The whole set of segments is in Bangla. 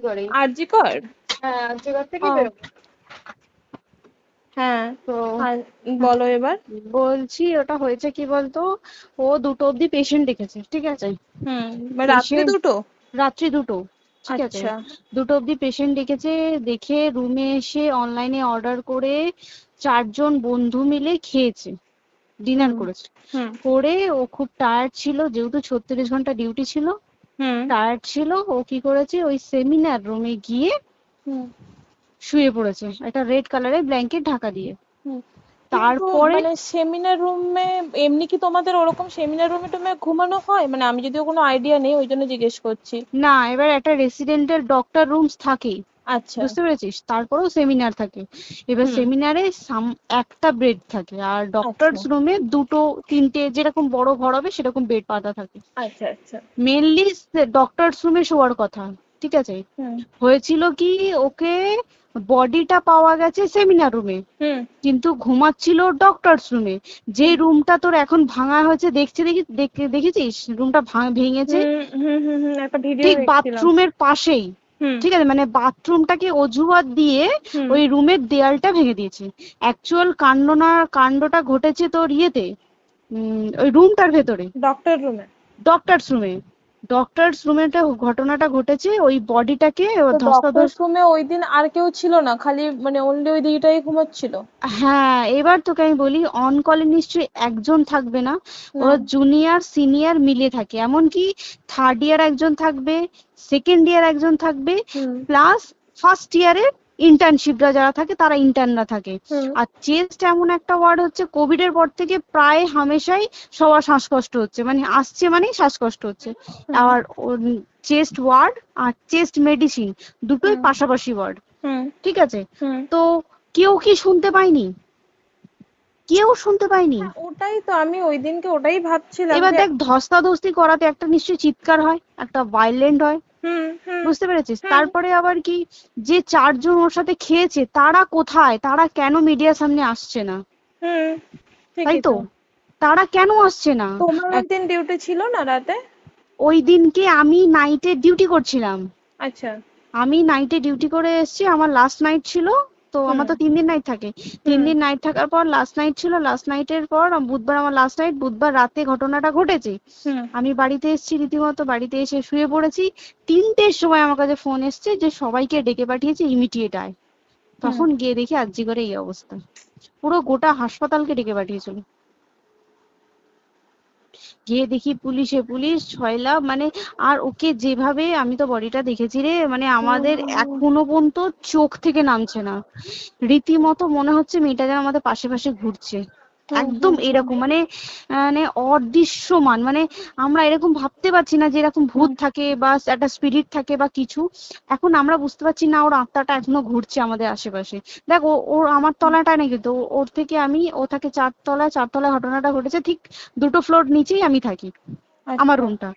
করে। আরজি কর। হ্যাঁ, আর্যিকর থেকে ও বেরোবে। হ্যাঁ। তো আর বলো এবার। বলছি ওটা হয়েছে কি বলতো, ও 2টো অব্দি পেশেন্ট দেখেছে, ঠিক আছে। রাত্রি পেশেন্ট দুটো? রাত্রি 2টো, ঠিক আছে। আচ্ছা। 2টো অব্দি পেশেন্ট ডেকেছে, দেখে রুমে এসে অনলাইনে অর্ডার করে 4জন বন্ধু মিলে খেয়েছে, ডিনার হুম করেছে। হুম করে ও খুব টায়ার্ড ছিল, যেহেতু 36 ঘন্টা ডিউটি ছিল, হুম টায়ার্ড ছিল। ও কি করেছে, ওই সেমিনার রুমে গিয়ে হুম শুয়ে পড়েছে একটা রেড কালারের ব্ল্যাঙ্কেট ঢাকা দিয়ে। হুম কিন্তু তারপরে মানে সেমিনার রুমে এমনি কি তোমাদের ওরকম সেমিনার রুমে টুমে ঘুমানো হয়? মানে আমি যদিও কোনো আইডিয়া নেই, ওই জন্য জিজ্ঞেস করছি। না, এবার একটা রেসিডেন্টের ডক্টর রুমস থাকেই, আচ্ছা। বুঝতে পেরেছিস, তারপরেও সেমিনার থাকে। এবার হুম। সেমিনারে একটা বেড থাকে, আর আচ্ছা ডক্টরস রুমে 2টো 3টে যেরকম বড় ঘর হবে সেরকম বেড পাতা থাকে। আচ্ছা আচ্ছা। মেনলি ডক্টরস রুমে শোয়ার কথা, ঠিক আছে। হুম হয়েছিল কি, ওকে বডিটা পাওয়া গেছে সেমিনার রুমে, হুম কিন্তু ঘুমাচ্ছিল ডক্টরস রুমে। যে হুম রুমটা তোর এখন ভাঙা হয়েছে, দেখেছিস রুমটা ভেঙেছে, একটা ভিডিও ঠিক দেখছিলাম। বাথরুমের পাশেই, হুম ঠিক আছে, মানে বাথরুমটাকে অজুহাত দিয়ে হুম ওই রুমের দেয়ালটা ভেঙে দিয়েছে। অ্যাকচুয়াল কাণ্ডটা ঘটেছে তোর ইয়েতে, ওই রুমটার ভেতরে, ডক্টর রুমে? ডক্টরস রুমে। ডক্টরস রুমে ঘটনাটা ঘটেছে, ওই বডিটাকে তো ডক্টর ধস্তাধস্তি। রুমে ওই দিন আর কেউ ছিল না, খালি মানে অনলি ওই দিদিটাই ঘুমাচ্ছিল? হ্যাঁ, এবার তোকে আমি বলি, অন কলে নিশ্চয়ই একজন থাকবে না, না। ওরা জুনিয়র সিনিয়র মিলিয়ে থাকে, এমনকি থার্ড ইয়ার একজন থাকবে, সেকেন্ড ইয়ার একজন থাকবে, হুম প্লাস ফার্স্ট ইয়ারের ইন্টার্নশিপরা যারা থাকে তারা ইন্টার্নরা থাকে। হুম আর চেস্ট এমন একটা ওয়ার্ড হচ্ছে, কোভিড এর পর থেকে প্রায় হামেশাই সবার শ্বাসকষ্ট হচ্ছে, মানে আসছে মানেই শ্বাসকষ্ট হচ্ছে। হুম আর চেস্ট ওয়ার্ড আর চেস্ট মেডিসিন দুটোই হুম পাশাপাশি ওয়ার্ড, হুম ঠিক আছে। হুম তো কেউ কি শুনতে পায়নি? কেউ শুনতে পায়নি। হ্যাঁ, ওটাই তো আমি ওই দিনকে ওটাই ভাবছিলাম এবার যে। দেখ, ধস্তাধস্তি করাতে একটা নিশ্চয়ই চিৎকার হয়, একটা ভাইলেন্ট হয়, হুম হুম বুঝতে পেরেছিস। হুম তারপরে আবার কি, যে 4জন ওর সাথে খেয়েছে তারা কোথায়, তারা কেন মিডিয়ার সামনে আসছে না? হুম তাই ঠিকই তো, তো। তারা কেন আসছে না? তোমার ওই এক- দিন ডিউটি ছিল না রাতে? ওই দিনকে আমি নাইটে ডিউটি করছিলাম। আচ্ছা। আমি নাইটে ডিউটি করে এসেছি, আমার লাস্ট নাইট ছিল। তো আমার হুম তো 3 দিন নাইট থাকে, তিন হুম দিন নাইট থাকার পর লাস্ট নাইট ছিল, লাস্ট নাইটের পর বুধবার আমার লাস্ট নাইট, বুধবার রাতে ঘটনাটা ঘটেছে। হুম আমি বাড়িতে এসেছি, রীতিমতো বাড়িতে এসে শুয়ে পড়েছি। 3টের সময় আমার কাছে ফোন এসছে যে সবাইকে ডেকে পাঠিয়েছে, ইমিডিয়েট আয়। হুম তখন গিয়ে দেখি আরজি করে এই অবস্থা, পুরো গোটা হাসপাতালকে ডেকে পাঠিয়েছিল। গিয়ে দেখি পুলিশ ছয়লা, মানে, আর ওকে যেভাবে, আমি তো বডিটা দেখেছি রে, মানে হুম আমাদের হুম হুম এখনো পর্যন্ত চোখ থেকে নামছে না। রীতিমতো মনে হচ্ছে মেয়েটা যেন আমাদের পাশে পাশে ঘুরছে, হুম একদম হুম হুম এরকম, মানে মানে অদৃশ্যমান, মানে আমরা এরকম ভাবতে পারছি না যে এরকম ভূত হুম থাকে বা একটা স্পিরিট থাকে বা কিছু। এখন আমরা বুঝতে পারছি না, ওর আত্মাটা এখনো ঘুরছে আমাদের আশেপাশে। দেখ, ওর আমার তলাটায় নাকি, তো ওর থেকে ও থাকে 4তলায়, 4তলায় ঘটনাটা ঘটেছে, ঠিক 2টো ফ্লোর নিচেই আমি থাকি, আমার আচ্ছা। রুমটা,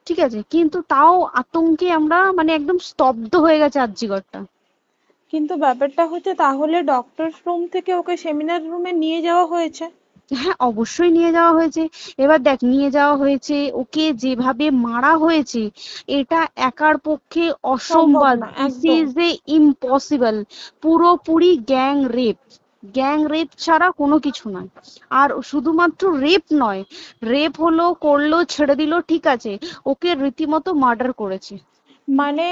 ঠিক আছে। কিন্তু তাও আতঙ্কে আমরা মানে একদম স্তব্ধ হয়ে গেছে আরজিকরটা। কিন্তু ব্যাপারটা হচ্ছে, তাহলে ডক্টর রুম থেকে ওকে সেমিনার রুমে নিয়ে যাওয়া হয়েছে? হ্যাঁ, অবশ্যই নিয়ে যাওয়া হয়েছে। এবার দেখ, নিয়ে যাওয়া হয়েছে, ওকে যেভাবে মারা হয়েছে এটা একার পক্ষে সম্ভব অসম্ভব, না দিস একদম। Is a impossible. পুরোপুরি গ্যাং রেপ, গ্যাং রেপ ছাড়া কোনো কিছু নয়। আর শুধুমাত্র রেপ নয়, রেপ হলো, করলো, ছেড়ে দিল, ঠিক আছে, ওকে রীতিমতো মার্ডার করেছে। মানে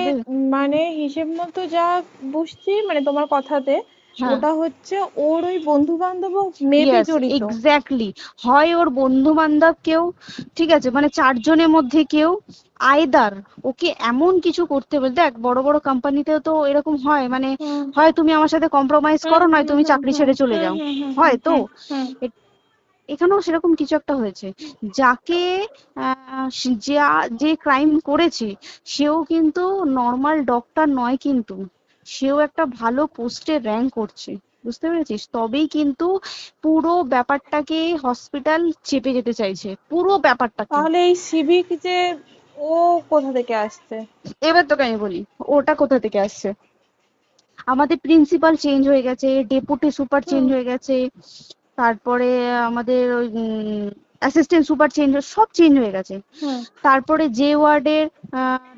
মানে হিসেব মতো যা বুঝছি মানে তোমার কথাতে, হ্যাঁ, ওটা হচ্ছে ওর ওই বন্ধু বান্ধবও মেবি ইয়েস, জড়িত। এক্স্যাক্টলি। হয় ওর বন্ধু বান্ধব কেউ, ঠিক আছে, মানে 4জনের মধ্যে কেউ, আইদার ওকে এমন কিছু করতে বলতে। দেখ, বড় বড় কোম্পানিতেও তো এরকম হয়, মানে হুম হয় তুমি আমার সাথে কম্প্রোমাইজ হুম করো, নয় হুম তুমি হুম চাকরি হুম ছেড়ে চলে হুম যাও, হুম হুম হুম হয় তো। হুম হুম এ- এখানেও সেরকম কিছু একটা হয়েছে। যাকে যে ক্রাইম করেছে সেও কিন্তু নর্মাল ডক্টর নয়, কিন্তু সেও একটা ভালো পোস্টে র্যাঙ্ক করছে, বুঝতে পেরেছিস, তবেই কিন্তু পুরো ব্যাপারটাকে হসপিটাল চেপে যেতে চাইছে, পুরো ব্যাপারটাকে। তাহলে এই সিভিক যে, ও কোথা থেকে আসছে? এবার তোকে আমি বলি ওটা কোথা থেকে আসছে। আমাদের প্রিন্সিপাল চেঞ্জ হয়ে গেছে, ডেপুটি সুপার চেঞ্জ হুম হয়ে গেছে, তারপরে আমাদের ওই অ্যাসিস্ট্যান্ট সুপার চেঞ্জ, সব চেঞ্জ হয়ে গেছে। হুম তারপরে যে ওয়ার্ডের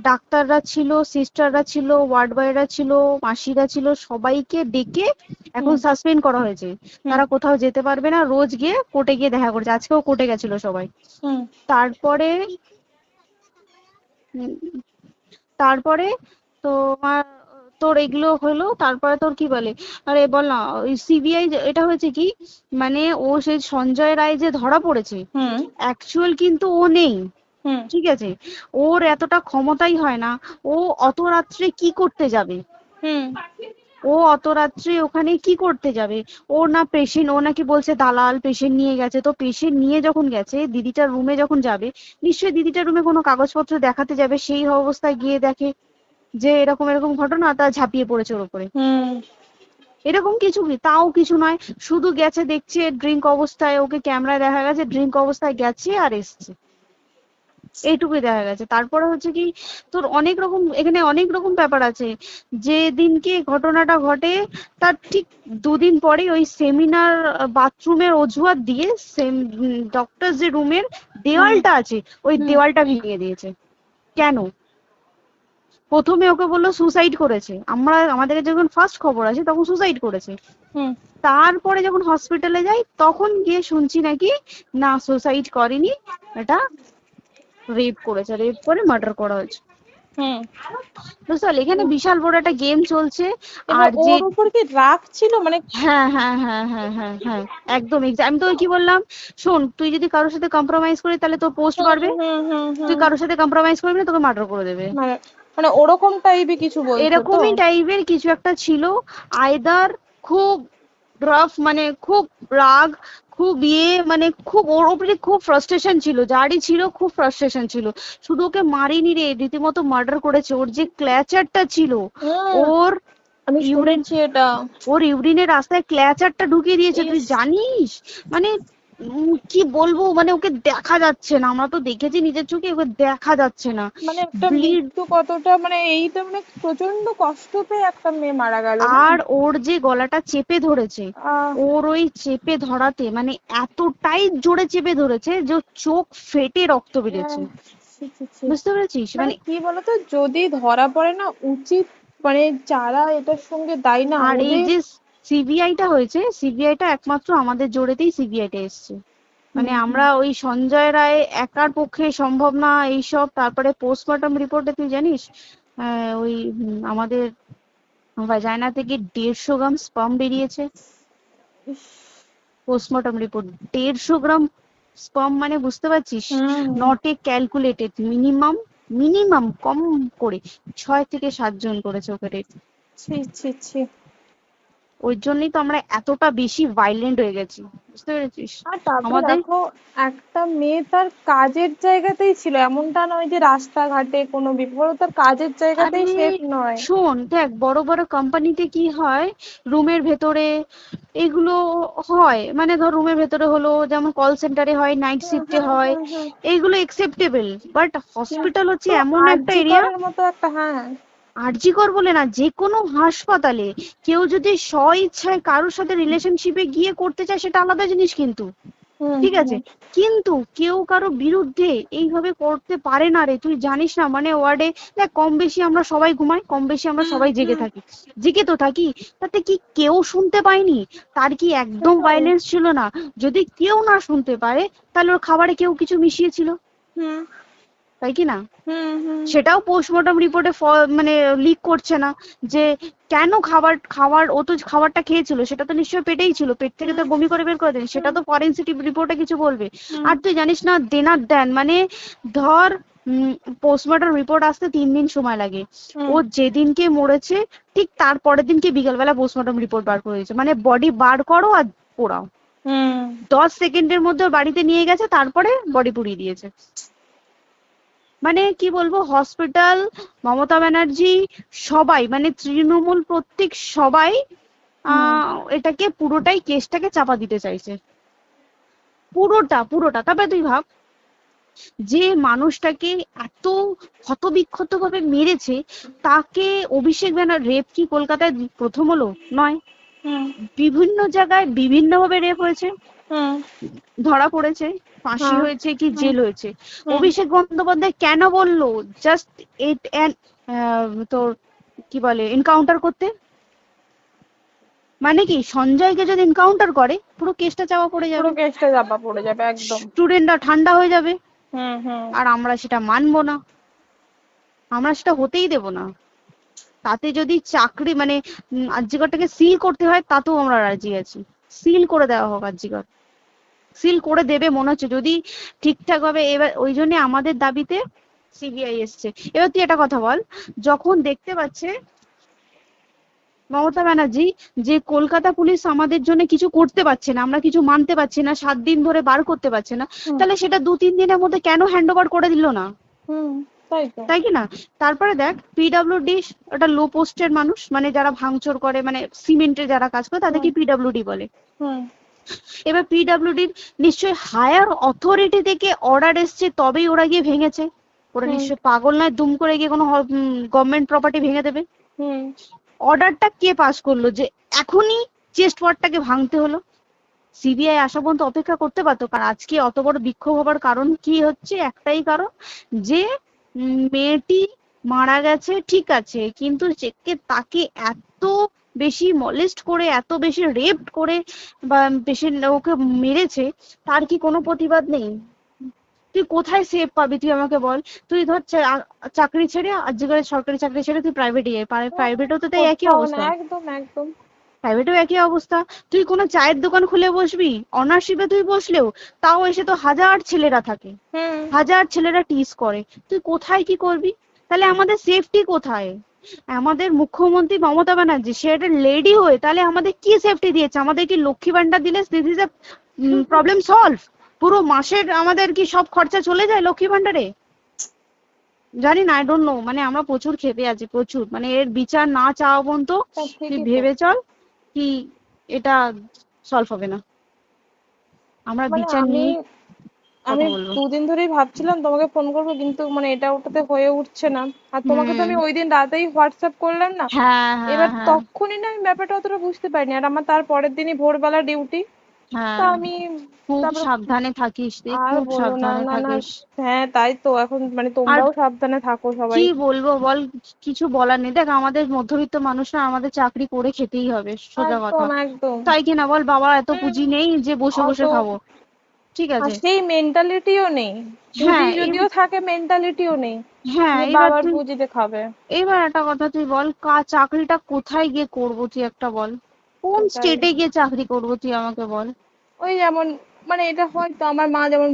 ডাক্তাররা ছিল, সিস্টাররা ছিল, ওয়ার্ড বয়রা ছিল, মাসিরা ছিল, সবাইকে ডেকে এখন হুম সাসপেন্ড করা হয়েছে। হুম তারা কোথাও যেতে পারবে না, রোজ গিয়ে কোর্টে গিয়ে দেখা করছে। আজকেও কোর্টে গেছিল সবাই। হুম তারপরে উম, তারপরে তোমার তোর এগুলো হলো, তারপরে তোর কি বলে, আরে বল না, ওই সিবিআই এটা হয়েছে কি, মানে ও সেই সঞ্জয় রায় যে ধরা পড়েছে, হুম অ্যাকচুয়াল কিন্তু ও নেই, হুম ঠিক আছে? ওর এতটা ক্ষমতাই হয় না। ও অত রাত্রে কি করতে যাবে? হুম ও অত রাত্রে ওখানে কি করতে যাবে? ওর না পেশেন্ট, ও নাকি বলছে দালাল পেশেন্ট নিয়ে গেছে। তো পেশেন্ট নিয়ে যখন গেছে, দিদিটার রুমে যখন যাবে, নিশ্চয়ই দিদিটার রুমে কোনো কাগজপত্র দেখাতে যাবে, সেই অবস্থায় গিয়ে দেখে যে এরকম এরকম ঘটনা, তা ঝাঁপিয়ে পড়েছে ওর উপরে। হুম এরকম কিছু কি, তাও কিছু নয়, শুধু গেছে, দেখছে ড্রিঙ্ক অবস্থায়, ওকে ক্যামেরায় দেখা গেছে ড্রিঙ্ক অবস্থায় গেছে আর এসছে, এইটুকুই দেখা গেছে। তারপরে হচ্ছে কি, তোর অনেক রকম এখানে অনেক রকম ব্যাপার আছে। যে দিনকে ঘটনাটা ঘটে, তার ঠিক দুদিন পরে ওই সেমিনার বাথরুমের অজুহাত দিয়ে সেম ডক্টর যে রুমের হুম দেওয়ালটা আছে, ওই হুম দেওয়ালটা ভেঙে দিয়েছে। কেন? প্রথমে ওকে বললো সুসাইড করেছে, আমাদের যখন ফার্স্ট খবর আছে তখন সুসাইড করেছে। হুম তারপরে যখন হসপিটালে যাই তখন গিয়ে শুনছি নাকি না, সুসাইড করেনি, এটা রেপ করেছে, রেপ করে মার্ডার করা হয়েছে। হুম বুঝতে পারলি, এখানে বিশাল বড় একটা গেম চলছে। এবার আর যে ওর উপর কি রাগ ছিল মানে? হ্যাঁ হ্যাঁ হ্যাঁ হ্যাঁ হ্যাঁ হ্যাঁ, একদম আমি তোকে কি বললাম, শোন, তুই যদি কারোর সাথে কম্প্রোমাইজ করিস তাহলে তোর পোস্ট হুম বাড়বে, হুম হুম তুই হুম কারোর সাথে কম্প্রোমাইজ করবি না, তোকে মার্ডার করে দেবে। মানে মানে ওরকম টাইপই কিছু বলছো তো? এরকমই টাইপের কিছু একটা ছিল। আইদার খুব রাফ, মানে খুব রাগ, খুব মানে খুব ওর উপরে খুব ফ্রাস্ট্রেশন ছিল, যারই ছিল খুব ফ্রাস্ট্রেশন ছিল। শুধু ওকে মারিনি রে, রীতিমতো মার্ডার করেছে। ওর যে ক্ল্যাচারটা ছিল, হুম ওর আমি ইউরিন, শুনেছি এটা। ওর ইউরিনের রাস্তায় ক্ল্যাচারটা ঢুকিয়ে দিয়েছে, তুই ইস, জানিস? মানে কি বলবো, মানে ওকে দেখা যাচ্ছে না, আমরা তো দেখেছি নিজের চোখে, ওকে দেখা যাচ্ছে না, মানে একটা ব্লিড। মৃত্যু কতটা, মানে এইটা মানে প্রচন্ড কষ্ট পেয়ে একটা মেয়ে মারা গেল না? আর ওর যে গলাটা চেপে ধরেছে, আহ ওর ওই চেপে ধরাতে মানে এতটাই জোরে চেপে ধরেছে যে ওর চোখ ফেটে রক্ত বেরিয়েছে। আহ, ছি, ছি, ছি। বুঝতে পেরেছিস মানে মানে? কি বলতো, যদি ধরা পড়ে না, উচিত মানে যারা এটার সঙ্গে দায়ী না আর এই ওদের। যে সিবিআইটা হয়েছে, সিবিআইটা একমাত্র আমাদের জোরেতেই সিবিআইটা এসছে। হুম মানে হুম আমরা ওই সঞ্জয় রায় একার পক্ষে সম্ভব না এইসব। তারপরে পোস্টমর্টম রিপোর্টে তুই জানিস, ওই আমাদের ভাজাইনা থেকে 150 গ্রাম স্পার্ম বেরিয়েছে। ইস, পোস্টমর্টম রিপোর্ট, 150 গ্রাম স্পার্ম, মানে বুঝতে পারছিস? হুম not a calculated, minimum, minimum কম করে 6 থেকে 7 জন করেছে ওকে rape। ছি ছি ছি। ওই জন্যই তো আমরা এতটা বেশি ভাইলেন্ট হয়ে গেছি, বুঝতে পেরেছিস? আর তারপরে আমাদের, দেখো, একটা মেয়ে তার কাজের জায়গাতেই ছিল, এমনটা নয় যে রাস্তাঘাটে কোনো বিপদ, ও তার কাজের আরে জায়গাতেই সেফ নয়। শোন, দেখ বড় বড় কোম্পানিতে কি হয়, রুমের ভেতরে এগুলো হয়, মানে ধর রুমের ভেতরে হলো, যেমন কল সেন্টারে হয়, নাইট হুম শিফটে হুম হয়, হুম হুম এইগুলো একসেপ্টেবল। বাট হসপিটাল হচ্ছে তো এমন একটা আরজি এরিয়া, করের মতো একটা, হ্যাঁ। আরজি কর বলে না, যে কোনো হাসপাতালে কেউ যদি স্ব ইচ্ছায় কারোর সাথে রিলেশনশিপে গিয়ে করতে চায় সেটা আলাদা জিনিস কিন্তু, হুম ঠিক হুম আছে? কিন্তু কেউ কারো বিরুদ্ধে এইভাবে করতে পারে না রে, তুই জানিস না? মানে ওয়ার্ডে দেখ, কম বেশি আমরা সবাই ঘুমাই, কম বেশি আমরা হুম সবাই জেগে হুম থাকি, জেগে তো থাকি। তাতে কি কেউ শুনতে পায়নি? তার কি একদম সেটাই। ভাইলেন্স ছিল না? যদি কেউ না শুনতে পারে, তাহলে ওর খাবারে কেউ কিছু মিশিয়েছিল, হুম তাই কি না? হুম হুম সেটাও পোস্টমর্টম রিপোর্টে মানে লিক করছে না, যে কেন খাবার খাবার ও তো খাবারটা খেয়েছিল, সেটা তো নিশ্চয়ই পেটেই ছিল, পেট থেকে হুম তো বমি করে বের করে দেন, সেটা হুম তো ফরেনসিক রিপোর্টে কিছু বলবে। হুম আর তুই জানিস না, দেনার দেন মানে, ধর পোস্টমর্টম রিপোর্ট আসতে 3 দিন সময় লাগে। হুম ও যেদিনকে মরেছে ঠিক তার পরের দিনকে বিকালবেলা পোস্টমর্টম রিপোর্ট বার করে দিয়েছে, মানে বডি বার করো আর পোড়াও, হুম 10 সেকেন্ডের মধ্যে ওর বাড়িতে নিয়ে গেছে, তারপরে বডি পুড়িয়ে দিয়েছে। মানে কি বলবো, হসপিটাল, মমতা ব্যানার্জি, সবাই মানে তৃণমূল প্রত্যেক সবাই হুম এটাকে পুরোটাই কেসটাকে চাপা দিতে চাইছে, পুরোটা পুরোটা। তবে তুই ভাব, যে মানুষটাকে এত ক্ষতবিক্ষত ভাবে মেরেছে, তাকে অভিষেক ব্যানার রেপ কি কলকাতায় প্রথম হলো? নয়, হুম বিভিন্ন জায়গায় বিভিন্ন ভাবে রেপ হয়েছে। হুম। ধরা পড়েছে, ফাঁসি হ্যাঁ। হয়েছে কি হুম। জেল হয়েছে, হুম। অভিষেক বন্দ্যোপাধ্যায় কেন বললো জাস্ট ইট তোর কি বলে এনকাউন্টার করতে? মানে কি সঞ্জয়কে যদি এনকাউন্টার করে পুরো কেসটা চাপা পড়ে পুরো যাবে, কেসটা চাপা পড়ে যাবে একদম। স্টুডেন্টরা ঠান্ডা হয়ে যাবে, হুম হুম। আর আমরা সেটা মানবো না, আমরা সেটা হতেই দেব না। তাতে যদি চাকরি মানে আরজিকরটাকে সিল করতে হয় তাতেও আমরা রাজি আছি, সিল করে দেওয়া হোক আরজিকর, সিল করে দেবে মনে হচ্ছে যদি ঠিকঠাক ভাবে। এবার ওই জন্য আমাদের দাবিতে সিবিআই এসছে। এবার তুই একটা কথা বল, যখন দেখতে পাচ্ছে মমতা ব্যানার্জি যে কলকাতা পুলিশ আমাদের জন্য কিছু করতে পারছে না, আমরা কিছু মানতে পারছি না, 7 দিন ধরে বার করতে পারছে না, হুম। তাহলে সেটা 2-3 দিনের মধ্যে কেন হ্যান্ড ওভার করে দিল না? হুম। তাই তো। তাই কি না? তারপরে দেখ পিডব্লিউডি ওটা লো পোস্টের মানুষ, মানে যারা ভাঙচুর করে, মানে সিমেন্টের যারা কাজ করে তাদেরকে হুম। পিডব্লিউডি বলে। হুম। এবার পিডব্লিউডির নিশ্চয়ই হায়ার অথরিটি থেকে অর্ডার এসছে তবেই ওরা গিয়ে ভেঙেছে, ওরা হুম। নিশ্চয়ই পাগল নয় দুম করে গিয়ে কোনো গভর্নমেন্ট প্রপার্টি ভেঙে দেবে। হুম। অর্ডারটা কে পাস করলো যে এখনই চেস্ট ওয়ার্ডটাকে ভাঙতে হলো? সিবিআই আসা পর্যন্ত অপেক্ষা করতে পারতো। কারণ আজকে অত বড় বিক্ষোভ হবার কারণ কি হচ্ছে, একটাই কারণ যে মেয়েটি মারা গেছে ঠিক আছে, কিন্তু তাকে এত বেশি মলেস্ট করে, এত বেশি রেপ করে বা বেশি ওকে মেরেছে, তার কি কোনো প্রতিবাদ নেই? তুই কোথায় সেফ পাবি তুই আমাকে বল? তুই ধর চাকরি ছেড়ে আজকের সরকারি চাকরি ছেড়ে তুই প্রাইভেটে যাই, প্রাইভেটেও তো তাই একই কোথাও না, অবস্থা, একদম একদম। প্রাইভেটেও একই অবস্থা। তুই কোনো চায়ের দোকান খুলে বসবি, অনার্সশিপে তুই বসলেও তাও এসে তো হাজার ছেলেরা থাকে, হুম। হাজার ছেলেরা টিজ করে, তুই কোথায় কি করবি? তাহলে আমাদের সেফটি কোথায়? আমাদের মুখ্যমন্ত্রী মমতা ব্যানার্জি সে একটা লেডি হয়ে তাহলে আমাদের কি সেফটি দিয়েছে? আমাদের কি লক্ষ্মী ভান্ডার দিলে this is a problem solve? পুরো মাসের আমাদের কি সব খরচা চলে যায় লক্ষ্মী ভান্ডারে? জানি না, আই ডোন্ট নো, মানে আমরা প্রচুর ক্ষেপে আছি, প্রচুর, মানে এর বিচার না চাওয়া পর্যন্ত তুই ঠিকই তো। ভেবে চল কি এটা সলভ হবে না, আমরা মানে বিচার আমি নিয়ে আমি কথা বলবো। 2 দিন ধরেই ভাবছিলাম তোমাকে ফোন করবো, কিন্তু মানে এটা ওটাতে হয়ে উঠছে না। আর তোমাকে তো আমি হুম। ওই দিন রাতেই হোয়াটসঅ্যাপ করলাম না। হ্যাঁ হ্যাঁ এবার হ্যাঁ। তখনই না আমি ব্যাপারটা অতটা বুঝতে পারিনি, আর আমার তার পরের দিনই ভোরবেলা ডিউটি। তা হ্যাঁ আমি খুব তারপর সাবধানে থাকিস তুই, আর খুব বলো না, সাবধানে না না। থাকিস। হ্যাঁ তাই তো, এখন মানে আর তোমরাও সাবধানে থাকো কি সবাই। বলবো বল, কিছু বলার নেই। দেখ আমাদের মধ্যবিত্ত মানুষরা আমাদের চাকরি করে খেতেই হবে, সোজা কথা, একদম একদম। তাই কি না বল? বাবা এত হুম। পুঁজি নেই যে বসে অত বসে খাবো, ঠিক আর আছে? সেই মেন্টালিটিও নেই। পুঁজি হ্যাঁ যদিও থাকে, মেন্টালিটিও নেই হ্যাঁ যে এবার বাবার তুই, পুঁজিতে খাবে। এবার একটা কথা তুই বল, চাকরিটা কোথায় গিয়ে করবো তুই একটা বল? কোন সেটাই। স্টেটে গিয়ে চাকরি করবো তুই আমাকে বল? ওই যেমন, মানে এটা হয়তো আমার মা যেমন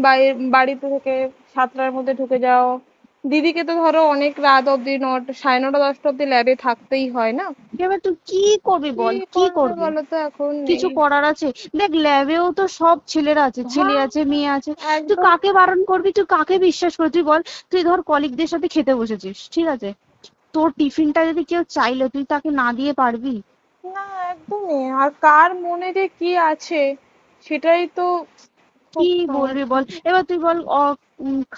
বাড়িতে থেকে 7টার মধ্যে ঢুকে যাও, দিদিকে তো ধরো অনেক রাত অব্দি 9টা, 9:30 10টা অব্দি ল্যাবে থাকতেই হয় না। এবার তুই কি করবি কি বল, কি করবে করবি? বলো তো, এখন কিছু নেই। করার আছে? দেখ ল্যাবেও তো সব ছেলেরা আছে, ছেলে হ্যাঁ আছে মেয়ে আছে, তুই একদম। কাকে বারণ করবি, তুই কাকে বিশ্বাস করবি তুই বল? তুই ধর কলিগদের সাথে খেতে বসেছিস, ঠিক আছে, তোর টিফিনটা যদি কেউ চাইলো তুই তাকে না দিয়ে পারবি? না একদমই, আর কার মনে যে কি আছে সেটাই তো খুব কি বলবি সমস্যা। বল? এবার তুই বল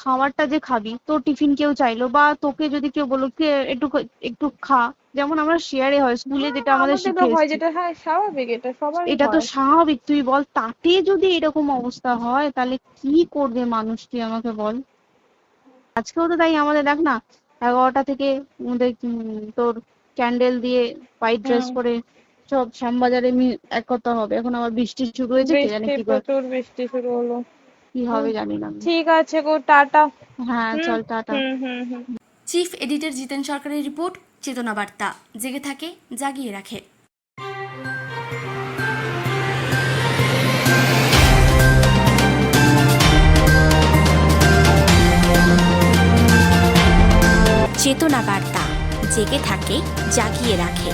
খাবারটা যে খাবি, তোর টিফিন কেউ চাইলো বা তোকে যদি কেউ বললো কে একটু একটু খা, যেমন আমরা শেয়ারে হয় স্কুলে হ্যাঁ যেটা আমাদের আমাদেরও শিখে হয়, এসেছি, যেটা হ্যাঁ স্বাভাবিক, এটা সবারই এটা তো হয়। স্বাভাবিক, তুই বল তাতে যদি এরকম অবস্থা হয় তাহলে কি করবে মানুষ তুই আমাকে বল? আজকেও তো তাই আমাদের দেখ না, 11টা থেকে আমাদের তোর ক্যান্ডেল দিয়ে হোয়াইট ড্রেস হুম। পরে সব শ্যামবাজারে এক কথা হবে, এখন আবার বৃষ্টি শুরু হয়েছে, কে জানে বৃষ্টি, কি প্রচুর বৃষ্টি শুরু হলো। কি হুম। হবে জানি না আমি। ঠিক আছে গো, টাটা। হ্যাঁ হুম চল টাটা। হুম হুম হুম। চিফ এডিটর জিতেন সরকারের রিপোর্ট, চেতনা বার্তা, জেগে থাকে জাগিয়ে রাখে। চেতনা বার্তা, জেগে থাকে জাগিয়ে রাখে।